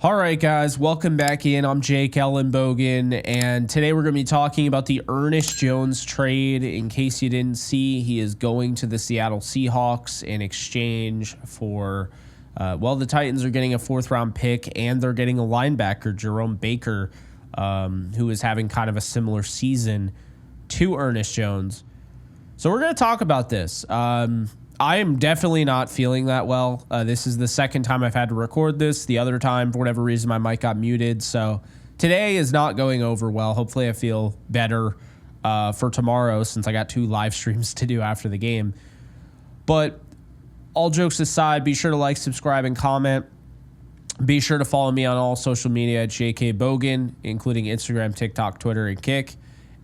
All right, guys, welcome back in. I'm Jake Ellenbogen, and today we're going to be talking about the Ernest Jones trade. In case you didn't see, he is going to the Seattle Seahawks in exchange for, the Titans are getting a fourth-round pick, and they're getting a linebacker, Jerome Baker, who is having kind of a similar season to Ernest Jones. So we're going to talk about this. I am definitely not feeling that well. This is the second time I've had to record this. The other time, for whatever reason, my mic got muted. So today is not going over well. Hopefully I feel better for tomorrow since I got 2 live streams to do after the game. But all jokes aside, be sure to like, subscribe, and comment. Be sure to follow me on all social media at JKBogen, including Instagram, TikTok, Twitter, and Kick.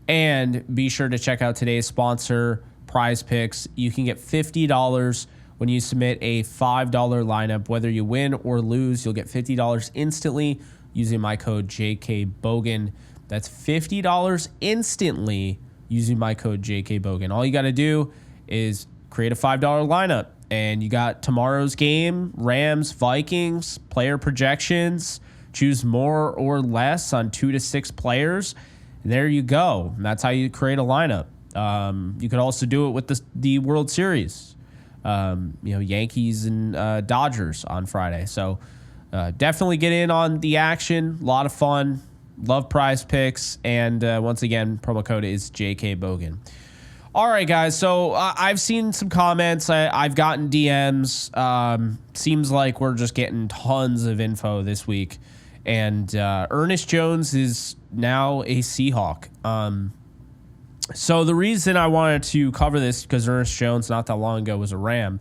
And be sure to check out today's sponsor, Prize Picks. You can get $50 when you submit a $5 lineup. Whether you win or lose, you'll get $50 instantly using my code JKBogen. That's $50 instantly using my code JKBogen. All you got to do is create a $5 lineup, and you got tomorrow's game, Rams, Vikings, player projections, choose more or less on 2 to 6 players. And there you go. And that's how you create a lineup. You could also do it with the World Series, Yankees and Dodgers on Friday. So definitely get in on the action. A lot of fun. Love Prize Picks. And once again, promo code is JKBogen. All right, guys. So I've seen some comments. I've gotten DMs. Seems like we're just getting tons of info this week. And Ernest Jones is now a Seahawk. So the reason I wanted to cover this because Ernest Jones not that long ago was a Ram,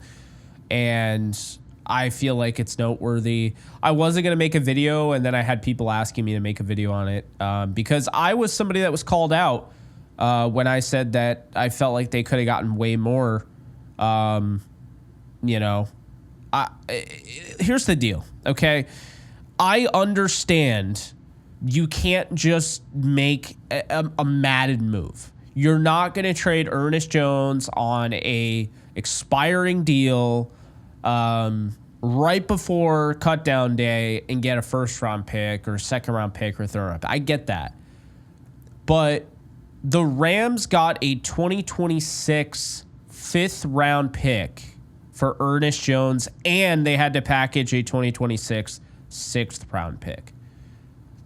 and I feel like it's noteworthy. I wasn't going to make a video, and then I had people asking me to make a video on it because I was somebody that was called out when I said that I felt like they could have gotten way more. Here's the deal, okay? I understand you can't just make a Madden move. You're not going to trade Ernest Jones on a expiring deal right before cutdown day and get a first-round pick or second-round pick or third-round pick. I get that. But the Rams got a 2026 fifth-round pick for Ernest Jones, and they had to package a 2026 sixth-round pick.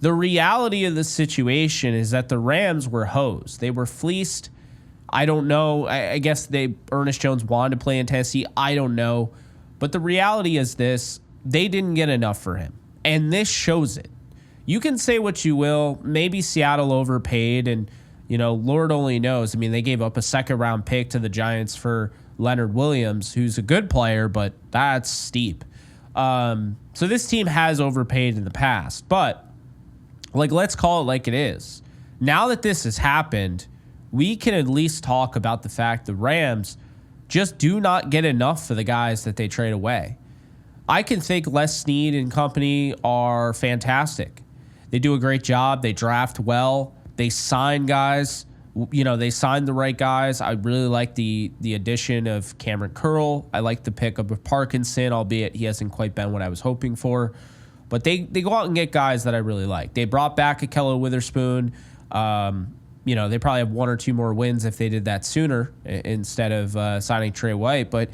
The reality of the situation is that the Rams were hosed. They were fleeced. I don't know. I guess Ernest Jones wanted to play in Tennessee. I don't know. But the reality is this. They didn't get enough for him. And this shows it. You can say what you will. Maybe Seattle overpaid. And, Lord only knows. I mean, they gave up a second-round pick to the Giants for Leonard Williams, who's a good player, but that's steep. So this team has overpaid in the past. But let's call it like it is. Now that this has happened, we can at least talk about the fact the Rams just do not get enough for the guys that they trade away. I can think Les Snead and company are fantastic. They do a great job. They draft well. They sign guys. They signed the right guys. I really like the addition of Cameron Curl. I like the pickup of Parkinson, albeit he hasn't quite been what I was hoping for. But they go out and get guys that I really like. They brought back Akello Witherspoon. They probably have 1 or 2 more wins if they did that sooner instead of signing Trey White. But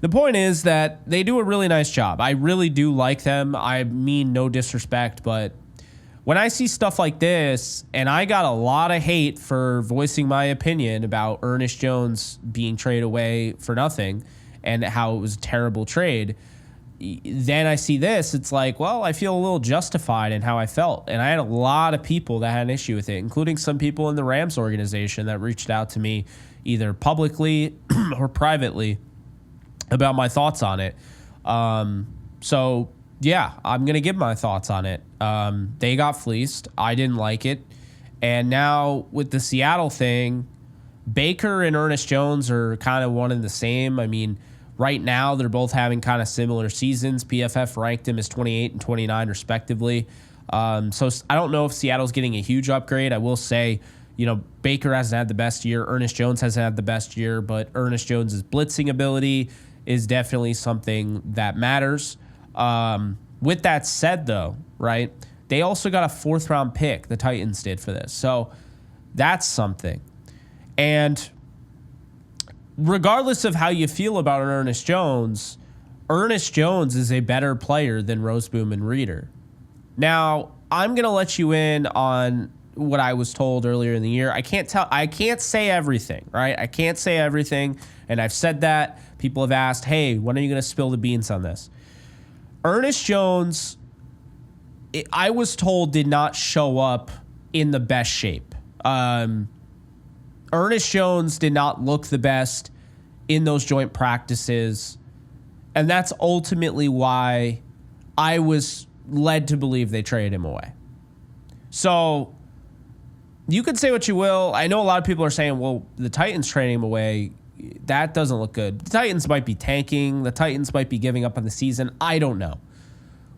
the point is that they do a really nice job. I really do like them. I mean no disrespect, but when I see stuff like this, and I got a lot of hate for voicing my opinion about Ernest Jones being traded away for nothing and how it was a terrible trade, then I see this, it's like, well, I feel a little justified in how I felt. And I had a lot of people that had an issue with it, including some people in the Rams organization that reached out to me either publicly or privately about my thoughts on it. So, yeah, I'm going to give my thoughts on it. They got fleeced. I didn't like it. And now with the Seattle thing, Baker and Ernest Jones are kind of one and the same. I mean, right now, they're both having kind of similar seasons. PFF ranked them as 28 and 29, respectively. So I don't know if Seattle's getting a huge upgrade. I will say, Baker hasn't had the best year. Ernest Jones hasn't had the best year, but Ernest Jones' blitzing ability is definitely something that matters. With that said, though, right, they also got a 4th-round pick, the Titans did, for this. So that's something. And regardless of how you feel about Ernest Jones is a better player than Roseboom and Reeder. Now, I'm going to let you in on what I was told earlier in the year. I can't say everything, right? I can't say everything, and I've said that. People have asked, hey, when are you going to spill the beans on this? Ernest Jones, I was told, did not show up in the best shape. Ernest Jones did not look the best in those joint practices, and that's ultimately why I was led to believe they traded him away. So you can say what you will. I know a lot of people are saying, well, the Titans trading him away, that doesn't look good. The Titans might be tanking. The Titans might be giving up on the season. I don't know.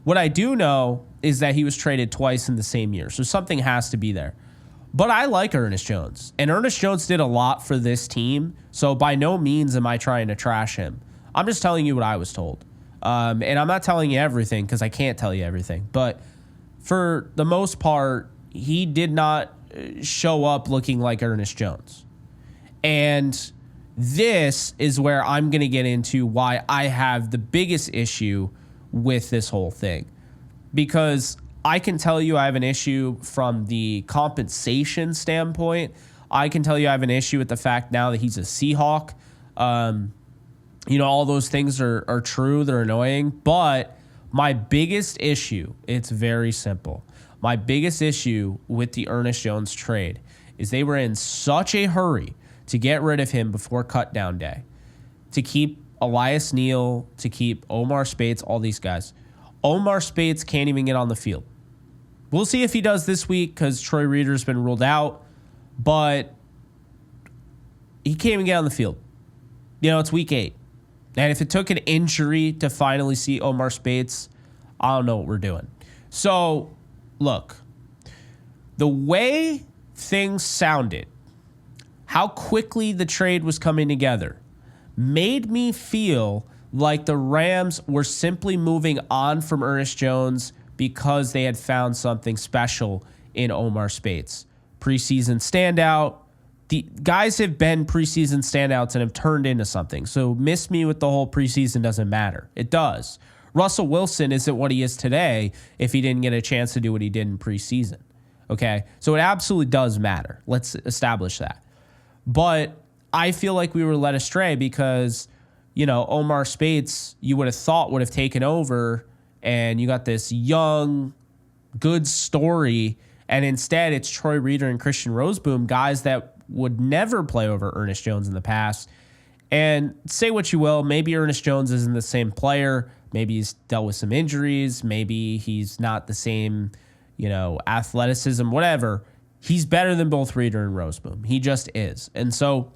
What I do know is that he was traded twice in the same year, so something has to be there. But I like Ernest Jones, and Ernest Jones did a lot for this team, so by no means am I trying to trash him. I'm just telling you what I was told. And I'm not telling you everything because I can't tell you everything. But for the most part, he did not show up looking like Ernest Jones. And this is where I'm going to get into why I have the biggest issue with this whole thing. Because I can tell you I have an issue from the compensation standpoint. I can tell you I have an issue with the fact now that he's a Seahawk. All those things are true. They're annoying. But my biggest issue, it's very simple. My biggest issue with the Ernest Jones trade is they were in such a hurry to get rid of him before cutdown day, to keep Elias Neal, to keep Omar Speights, all these guys. Omar Speights can't even get on the field. We'll see if he does this week because Troy Reeder's been ruled out, but he can't even get on the field. It's week 8. And if it took an injury to finally see Omar Speights, I don't know what we're doing. So, look, the way things sounded, how quickly the trade was coming together, made me feel like the Rams were simply moving on from Ernest Jones because they had found something special in Omar Speights. Preseason standout. The guys have been preseason standouts and have turned into something. So miss me with the whole preseason doesn't matter. It does. Russell Wilson isn't what he is today if he didn't get a chance to do what he did in preseason. Okay? So it absolutely does matter. Let's establish that. But I feel like we were led astray because, Omar Speights, you would have thought would have taken over, and you got this young, good story, and instead it's Troy Reeder and Christian Roseboom, guys that would never play over Ernest Jones in the past. And say what you will, maybe Ernest Jones isn't the same player. Maybe he's dealt with some injuries. Maybe he's not the same, athleticism, whatever. He's better than both Reeder and Roseboom. He just is. And so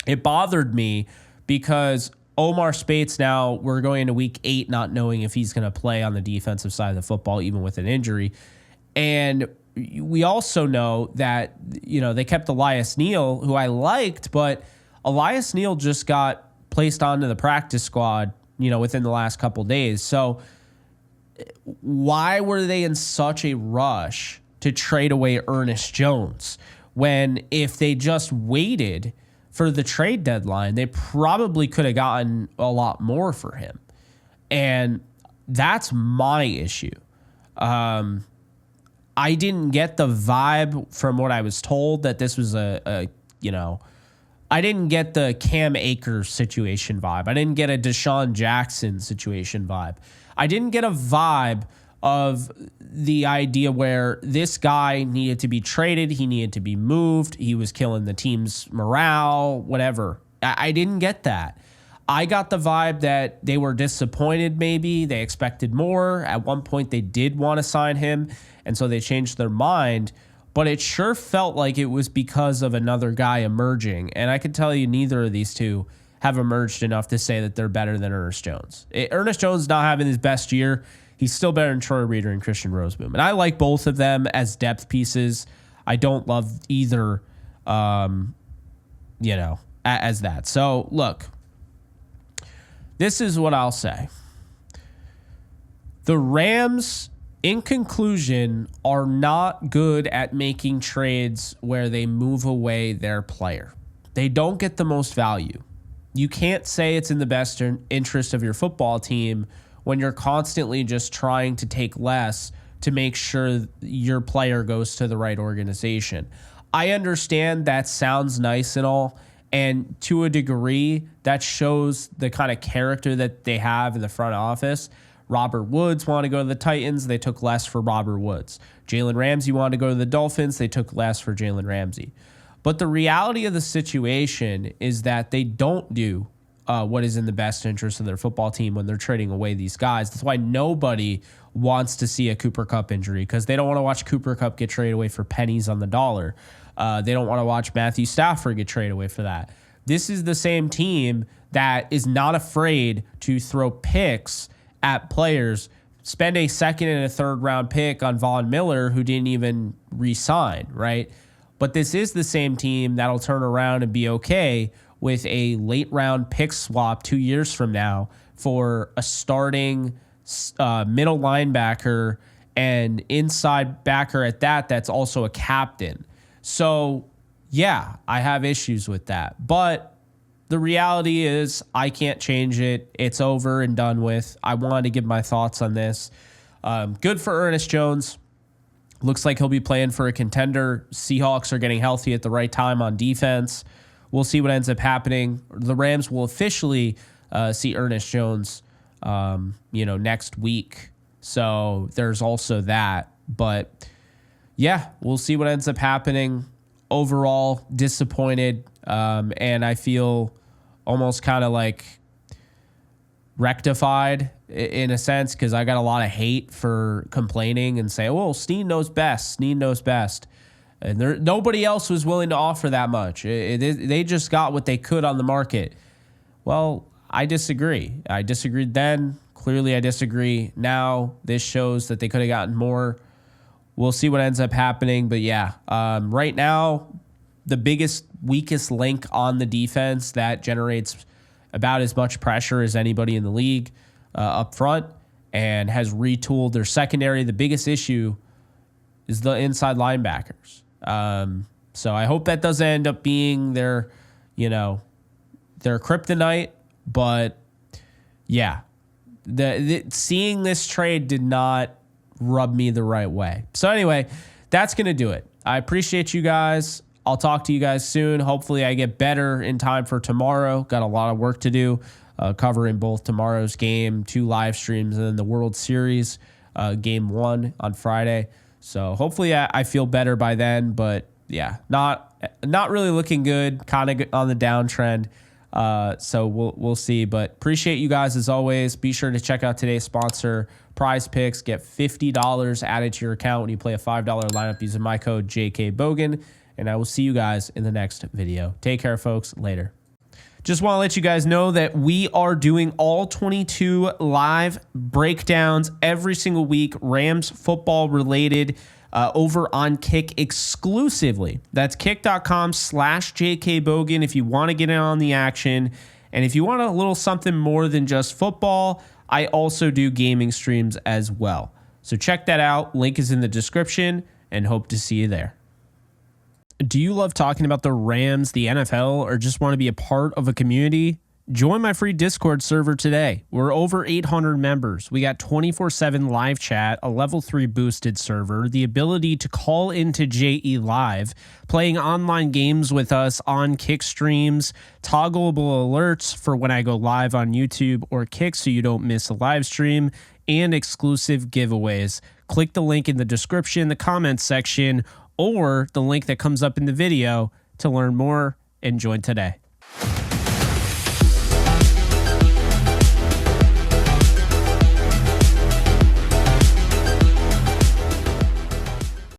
it bothered me because Omar Speights, now we're going into week 8 not knowing if he's going to play on the defensive side of the football, even with an injury. And we also know that, they kept Elias Neal, who I liked, but Elias Neal just got placed onto the practice squad, within the last couple days. So why were they in such a rush to trade away Ernest Jones when if they just waited for the trade deadline, they probably could have gotten a lot more for him? And that's my issue. I didn't get the vibe from what I was told that this was I didn't get the Cam Akers situation vibe. I didn't get a Deshaun Jackson situation vibe. I didn't get a vibe of the idea where this guy needed to be traded. He needed to be moved. He was killing the team's morale, whatever. I didn't get that. I got the vibe that they were disappointed maybe. They expected more. At one point, they did want to sign him, and so they changed their mind. But it sure felt like it was because of another guy emerging. And I can tell you neither of these two have emerged enough to say that they're better than Ernest Jones. Ernest Jones not having his best year. He's still better than Troy Reeder and Christian Roseboom. And I like both of them as depth pieces. I don't love either, as that. So, look, this is what I'll say. The Rams, in conclusion, are not good at making trades where they move away their player. They don't get the most value. You can't say it's in the best interest of your football team when you're constantly just trying to take less to make sure your player goes to the right organization. I understand that sounds nice and all, and to a degree, that shows the kind of character that they have in the front office. Robert Woods wanted to go to the Titans. They took less for Robert Woods. Jalen Ramsey wanted to go to the Dolphins. They took less for Jalen Ramsey. But the reality of the situation is that they don't do what is in the best interest of their football team when they're trading away these guys. That's why nobody wants to see a Cooper Kupp injury, because they don't want to watch Cooper Kupp get traded away for pennies on the dollar. They don't want to watch Matthew Stafford get traded away for that. This is the same team that is not afraid to throw picks at players, spend a second and a third round pick on Von Miller, who didn't even re-sign, right? But this is the same team that'll turn around and be okay with a late round pick swap 2 years from now for a starting middle linebacker and inside backer at that, that's also a captain. So, yeah, I have issues with that. But the reality is I can't change it. It's over and done with. I wanted to give my thoughts on this. Good for Ernest Jones. Looks like he'll be playing for a contender. Seahawks are getting healthy at the right time on defense. We'll see what ends up happening. The Rams will officially see Ernest Jones, next week. So there's also that. But yeah, we'll see what ends up happening. Overall, disappointed. And I feel almost kind of like rectified in a sense, because I got a lot of hate for complaining and say, well, Snead knows best. Snead knows best. And nobody else was willing to offer that much. They just got what they could on the market. Well, I disagree. I disagreed then. Clearly, I disagree now. This shows that they could have gotten more. We'll see what ends up happening. But yeah, right now, the biggest, weakest link on the defense that generates about as much pressure as anybody in the league up front and has retooled their secondary. The biggest issue is the inside linebackers. So I hope that doesn't end up being their kryptonite. But yeah, seeing this trade did not rub me the right way. So anyway, that's going to do it. I appreciate you guys. I'll talk to you guys soon. Hopefully I get better in time for tomorrow. Got a lot of work to do, covering both tomorrow's game, 2 live streams, and then the World Series game 1 on Friday. So hopefully I feel better by then. But yeah, not really looking good, kind of on the downtrend. So we'll see. But appreciate you guys as always. Be sure to check out today's sponsor, Prize Picks. Get $50 added to your account when you play a $5 lineup using my code JKBogan. And I will see you guys in the next video. Take care, folks. Later. Just want to let you guys know that we are doing all 22 live breakdowns every single week, Rams football related, over on Kick exclusively. That's kick.com/JKBogan if you want to get in on the action. And if you want a little something more than just football, I also do gaming streams as well. So check that out. Link is in the description, and hope to see you there. Do you love talking about the Rams, the NFL, or just want to be a part of a community? Join my free Discord server today. We're over 800 members. We got 24/7 live chat, a level 3 boosted server, the ability to call into JE Live, playing online games with us on Kick streams, toggleable alerts for when I go live on YouTube or Kick so you don't miss a live stream, and exclusive giveaways. Click the link in the description, the comments section, or the link that comes up in the video to learn more and join today.